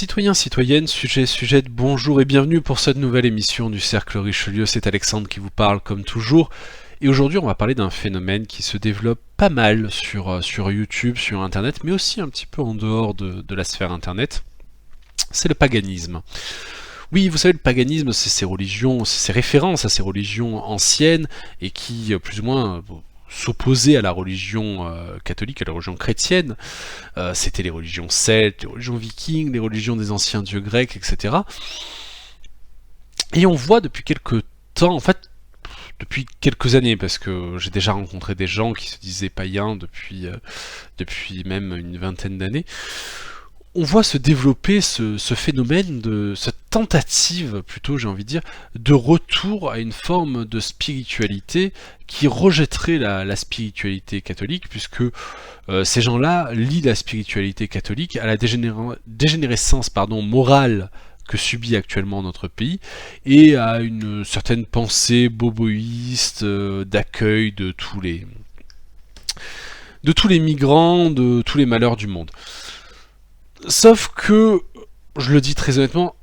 Citoyens, citoyennes, sujets, bonjour et bienvenue pour cette nouvelle émission du Cercle Richelieu. C'est Alexandre qui vous parle comme toujours. Et aujourd'hui, on va parler d'un phénomène qui se développe pas mal sur YouTube, sur Internet, mais aussi un petit peu en dehors de la sphère Internet. C'est le paganisme. Oui, vous savez, le paganisme, c'est ces religions, c'est ces références à ces religions anciennes et qui, plus ou moins, s'opposaient à la religion catholique, à la religion chrétienne. C'était les religions celtes, les religions vikings, les religions des anciens dieux grecs, etc. Et on voit depuis quelques temps, en fait, depuis quelques années, parce que j'ai déjà rencontré des gens qui se disaient païens depuis même une vingtaine d'années, on voit se développer ce phénomène, cette tentative, plutôt j'ai envie de dire, de retour à une forme de spiritualité qui rejetterait la spiritualité catholique, puisque ces gens-là lient la spiritualité catholique à la dégénérescence morale que subit actuellement notre pays, et à une certaine pensée boboïste d'accueil de tous les migrants, de tous les malheurs du monde. Sauf que, je le dis très honnêtement,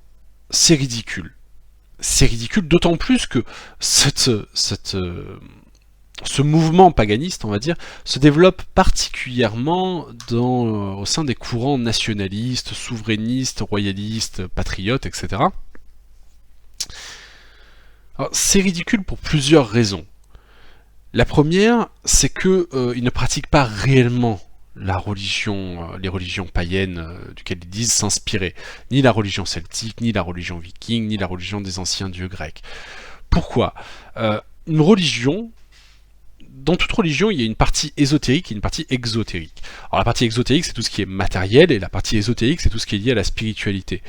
c'est ridicule. C'est ridicule, d'autant plus que ce mouvement paganiste, on va dire, se développe particulièrement au sein des courants nationalistes, souverainistes, royalistes, patriotes, etc. Alors, c'est ridicule pour plusieurs raisons. La première, c'est que ils ne pratiquent pas réellement les religions païennes duquel ils disent s'inspirer, ni la religion celtique, ni la religion viking, ni la religion des anciens dieux grecs. Pourquoi ? Une religion, dans toute religion, il y a une partie ésotérique et une partie exotérique. Alors la partie exotérique, c'est tout ce qui est matériel, et la partie ésotérique, c'est tout ce qui est lié à la spiritualité.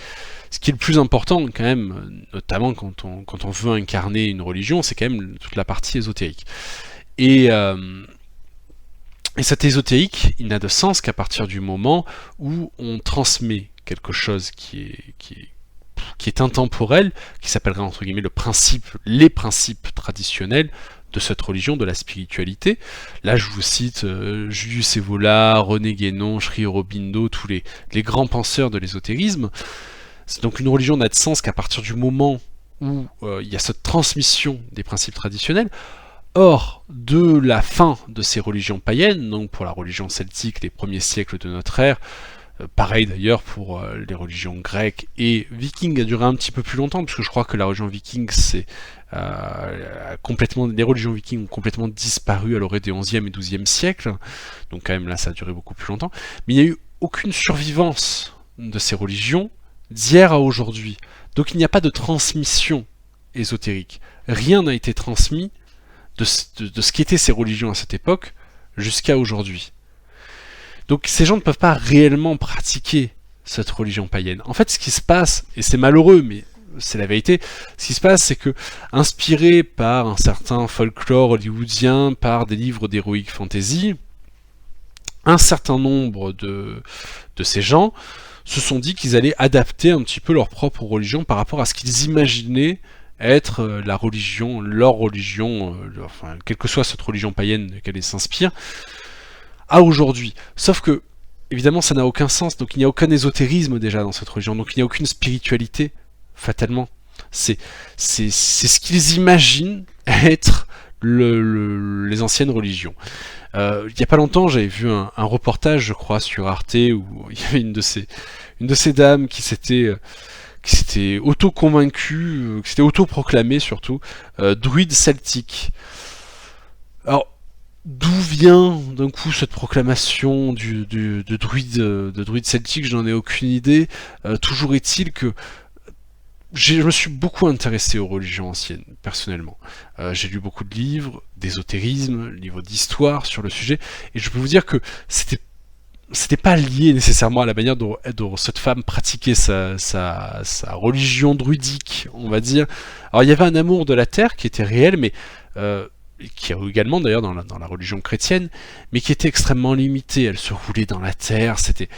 Ce qui est le plus important, quand même, notamment quand on veut incarner une religion, c'est quand même toute la partie ésotérique. Et cet ésotérique, il n'a de sens qu'à partir du moment où on transmet quelque chose qui est intemporel, qui s'appellerait entre guillemets les principes traditionnels de cette religion, de la spiritualité. Là, je vous cite Julius Evola, René Guénon, Sri Aurobindo, tous les grands penseurs de l'ésotérisme. Donc une religion n'a de sens qu'à partir du moment où il y a cette transmission des principes traditionnels. Or, de la fin de ces religions païennes, donc pour la religion celtique, les premiers siècles de notre ère, pareil d'ailleurs pour les religions grecques et vikings, a duré un petit peu plus longtemps, parce que je crois que la religion viking, les religions vikings ont complètement disparu à l'orée des 11e et 12e siècles, donc quand même là ça a duré beaucoup plus longtemps, mais il n'y a eu aucune survivance de ces religions d'hier à aujourd'hui, donc il n'y a pas de transmission ésotérique, rien n'a été transmis de ce qu'étaient ces religions à cette époque jusqu'à aujourd'hui. Donc ces gens ne peuvent pas réellement pratiquer cette religion païenne. En fait, ce qui se passe, et c'est malheureux, mais c'est la vérité, ce qui se passe, c'est que, inspirés par un certain folklore hollywoodien, par des livres d'heroic fantasy, un certain nombre de ces gens se sont dit qu'ils allaient adapter un petit peu leur propre religion par rapport à ce qu'ils imaginaient être leur religion, enfin, quelle que soit cette religion païenne de laquelle ils s'inspirent, à aujourd'hui. Sauf que, évidemment, ça n'a aucun sens, donc il n'y a aucun ésotérisme déjà dans cette religion, donc il n'y a aucune spiritualité, fatalement. C'est ce qu'ils imaginent être les anciennes religions. Il n'y a pas longtemps, j'avais vu un reportage, je crois, sur Arte, où il y avait une de ces dames qui s'était auto-convaincue, qui s'était auto-proclamée surtout, druide celtique. Alors, d'où vient d'un coup cette proclamation de druide celtique, je n'en ai aucune idée. Toujours est-il que je me suis beaucoup intéressé aux religions anciennes, personnellement. J'ai lu beaucoup de livres, d'ésotérisme, livres d'histoire sur le sujet, et je peux vous dire que c'était pas lié nécessairement à la manière dont cette femme pratiquait sa religion druidique, on va dire. Alors il y avait un amour de la terre qui était réel, mais qui est également d'ailleurs dans la religion chrétienne, mais qui était extrêmement limité. Elle se roulait dans la terre, c'était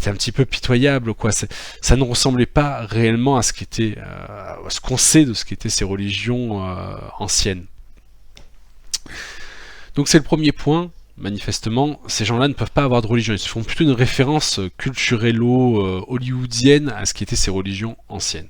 un petit peu pitoyable, quoi. Ça ne ressemblait pas réellement à ce qu'on sait de ce qu'étaient ces religions anciennes. Donc c'est le premier point. manifestement, ces gens-là ne peuvent pas avoir de religion. Ils se font plutôt une référence culturello-hollywoodienne à ce qui étaient ces religions anciennes.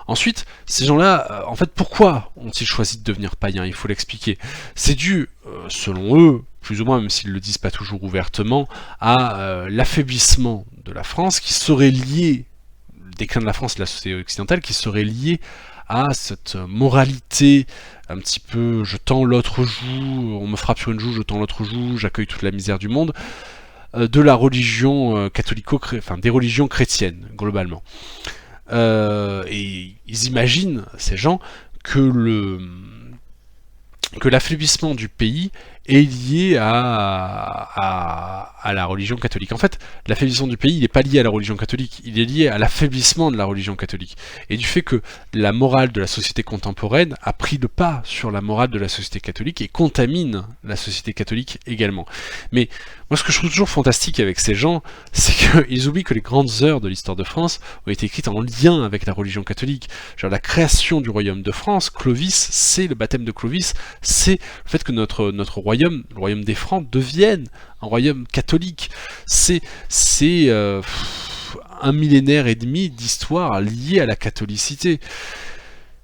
Ensuite, ces gens-là, en fait, pourquoi ont-ils choisi de devenir païens? Il faut l'expliquer. C'est dû, selon eux, plus ou moins, même s'ils ne le disent pas toujours ouvertement, à l'affaiblissement de la France, qui serait lié, le déclin de la France et de la société occidentale, qui serait lié à cette moralité un petit peu je tends l'autre joue, on me frappe sur une joue, je tends l'autre joue, j'accueille toute la misère du monde, de la religion enfin des religions chrétiennes, globalement. Et ils imaginent, ces gens, que l'affaiblissement du pays est lié à la religion catholique. En fait, l'affaiblissement du pays, il n'est pas lié à la religion catholique, il est lié à l'affaiblissement de la religion catholique. Et du fait que la morale de la société contemporaine a pris le pas sur la morale de la société catholique et contamine la société catholique également. Mais moi, ce que je trouve toujours fantastique avec ces gens, c'est qu'ils oublient que les grandes heures de l'histoire de France ont été écrites en lien avec la religion catholique. Genre la création du royaume de France, Clovis, c'est le baptême de Clovis, c'est le fait que notre royaume, le royaume des Francs, devienne un royaume catholique. C'est un millénaire et demi d'histoire liée à la catholicité.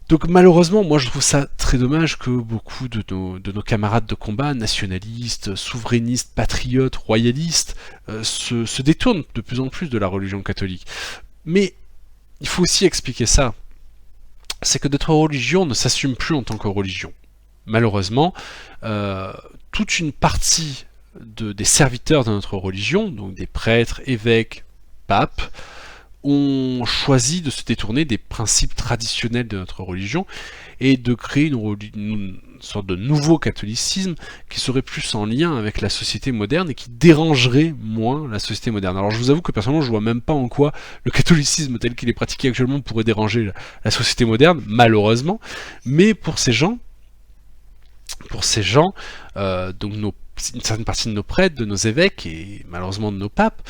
Donc malheureusement, moi je trouve ça très dommage que beaucoup de nos camarades de combat, nationalistes, souverainistes, patriotes, royalistes, se détournent de plus en plus de la religion catholique. Mais il faut aussi expliquer ça. C'est que notre religion ne s'assume plus en tant que religion. Malheureusement, toute une partie des serviteurs de notre religion, donc des prêtres, évêques, papes, ont choisi de se détourner des principes traditionnels de notre religion et de créer une sorte de nouveau catholicisme qui serait plus en lien avec la société moderne et qui dérangerait moins la société moderne. Alors je vous avoue que personnellement je vois même pas en quoi le catholicisme tel qu'il est pratiqué actuellement pourrait déranger la société moderne, malheureusement, mais pour ces gens, donc une certaine partie de nos prêtres, de nos évêques et malheureusement de nos papes,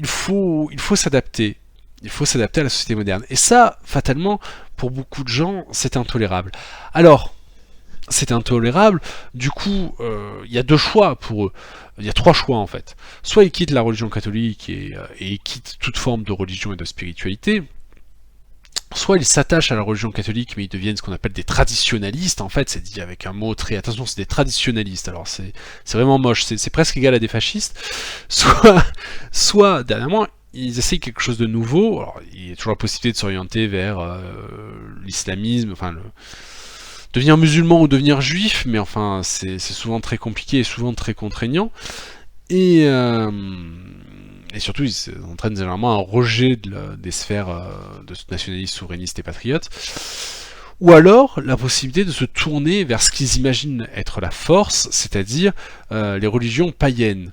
il faut s'adapter. Il faut s'adapter à la société moderne. Et ça, fatalement, pour beaucoup de gens, c'est intolérable. Alors, c'est intolérable, du coup, il y a deux choix pour eux. Il y a trois choix, en fait. Soit ils quittent la religion catholique et ils quittent toute forme de religion et de spiritualité, soit ils s'attachent à la religion catholique, mais ils deviennent ce qu'on appelle des traditionalistes. En fait, c'est dit avec un mot très... Attention, c'est des traditionalistes. Alors, c'est vraiment moche. C'est presque égal à des fascistes. Soit dernièrement, ils essayent quelque chose de nouveau. Alors, il y a toujours la possibilité de s'orienter vers l'islamisme, enfin, devenir musulman ou devenir juif, mais enfin, c'est souvent très compliqué et souvent très contraignant. Et surtout, ils entraînent généralement un rejet des sphères de nationalistes, souverainistes et patriotes. Ou alors, la possibilité de se tourner vers ce qu'ils imaginent être la force, c'est-à-dire les religions païennes.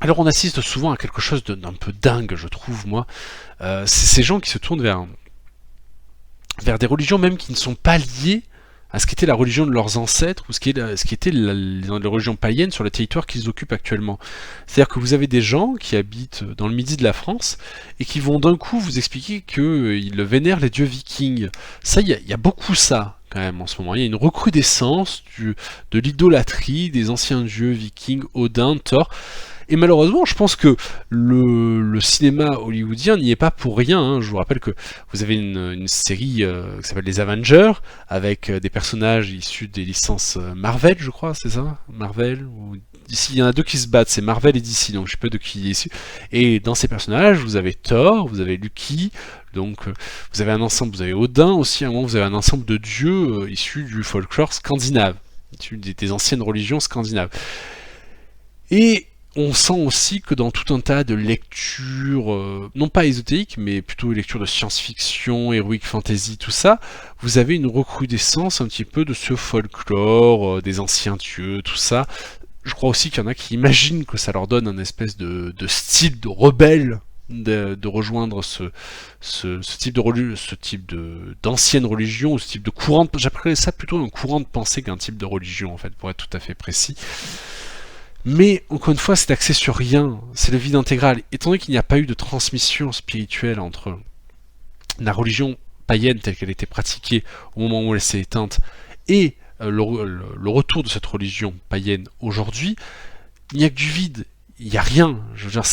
Alors on assiste souvent à quelque chose d'un peu dingue, je trouve, moi. C'est ces gens qui se tournent vers des religions même qui ne sont pas liées à ce qu'était la religion de leurs ancêtres, ou ce qui était les religions païennes sur le territoire qu'ils occupent actuellement. C'est-à-dire que vous avez des gens qui habitent dans le midi de la France, et qui vont d'un coup vous expliquer qu'ils vénèrent les dieux vikings. Ça, il y a beaucoup ça, quand même, en ce moment. Il y a une recrudescence de l'idolâtrie des anciens dieux vikings, Odin, Thor. Et malheureusement, je pense que le cinéma hollywoodien n'y est pas pour rien. Hein. Je vous rappelle que vous avez une série qui s'appelle Les Avengers, avec des personnages issus des licences Marvel, je crois, c'est ça? Marvel ou DC, il y en a deux qui se battent, c'est Marvel et DC, donc je sais pas de qui il est issu. Et dans ces personnages, vous avez Thor, vous avez Loki, donc vous avez un ensemble, vous avez Odin aussi, à un moment vous avez un ensemble de dieux issus du folklore scandinave, issus des anciennes religions scandinaves. Et on sent aussi que dans tout un tas de lectures, non pas ésotériques, mais plutôt lectures de science-fiction, heroic fantasy, tout ça, vous avez une recrudescence un petit peu de ce folklore, des anciens dieux, tout ça. Je crois aussi qu'il y en a qui imaginent que ça leur donne un espèce de style de rebelle de rejoindre ce type d'ancienne religion, ou ce type de courant, j'appellerais ça plutôt un courant de pensée qu'un type de religion, en fait, pour être tout à fait précis. Mais, encore une fois, c'est axé sur rien, c'est le vide intégral. Étant donné qu'il n'y a pas eu de transmission spirituelle entre la religion païenne telle qu'elle était pratiquée au moment où elle s'est éteinte et le retour de cette religion païenne aujourd'hui, il n'y a que du vide. Il n'y a rien. Je veux dire,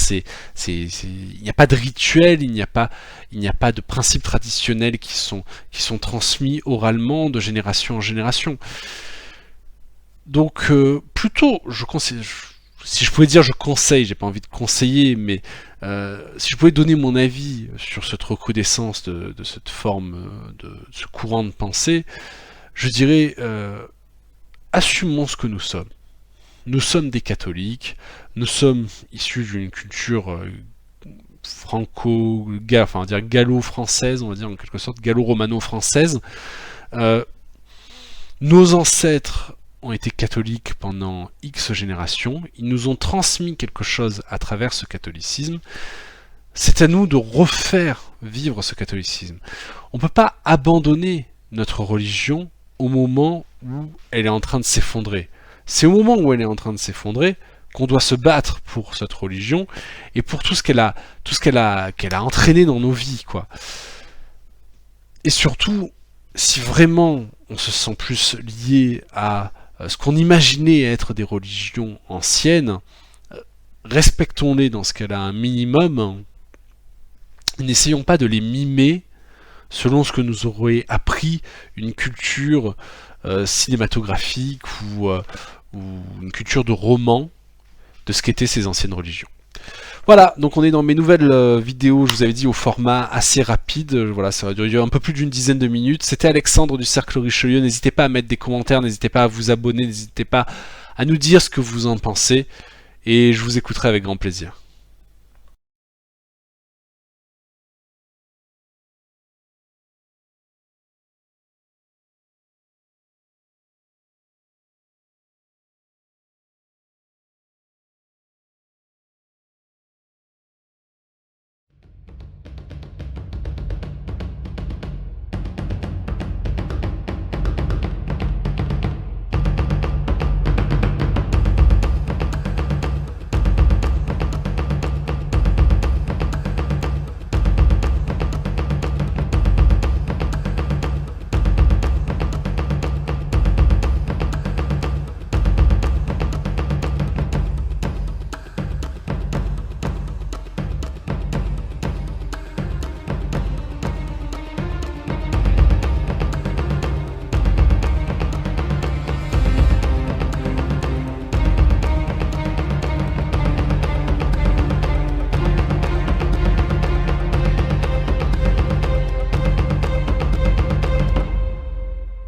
il n'y a pas de rituel, il n'y a pas de principes traditionnels qui sont transmis oralement de génération en génération. Donc, plutôt, je conseille. Si je pouvais dire je conseille, j'ai pas envie de conseiller, mais si je pouvais donner mon avis sur cette recrudescence de cette forme, de ce courant de pensée, je dirais assumons ce que nous sommes. Nous sommes des catholiques, nous sommes issus d'une culture enfin on va dire gallo-française, on va dire en quelque sorte gallo-romano-française. Nos ancêtres ont été catholiques pendant X générations, ils nous ont transmis quelque chose à travers ce catholicisme. C'est à nous de refaire vivre ce catholicisme. On ne peut pas abandonner notre religion au moment où elle est en train de s'effondrer. C'est au moment où elle est en train de s'effondrer qu'on doit se battre pour cette religion et pour tout ce qu'elle a entraîné dans nos vies, quoi. Et surtout, si vraiment on se sent plus lié à ce qu'on imaginait être des religions anciennes, respectons-les dans ce qu'elle a un minimum. N'essayons pas de les mimer selon ce que nous aurait appris une culture cinématographique ou une culture de roman de ce qu'étaient ces anciennes religions. Voilà, donc on est dans mes nouvelles vidéos, je vous avais dit, au format assez rapide. Voilà, ça va durer un peu plus d'une dizaine de minutes. C'était Alexandre du Cercle Richelieu. N'hésitez pas à mettre des commentaires, n'hésitez pas à vous abonner, n'hésitez pas à nous dire ce que vous en pensez. Et je vous écouterai avec grand plaisir.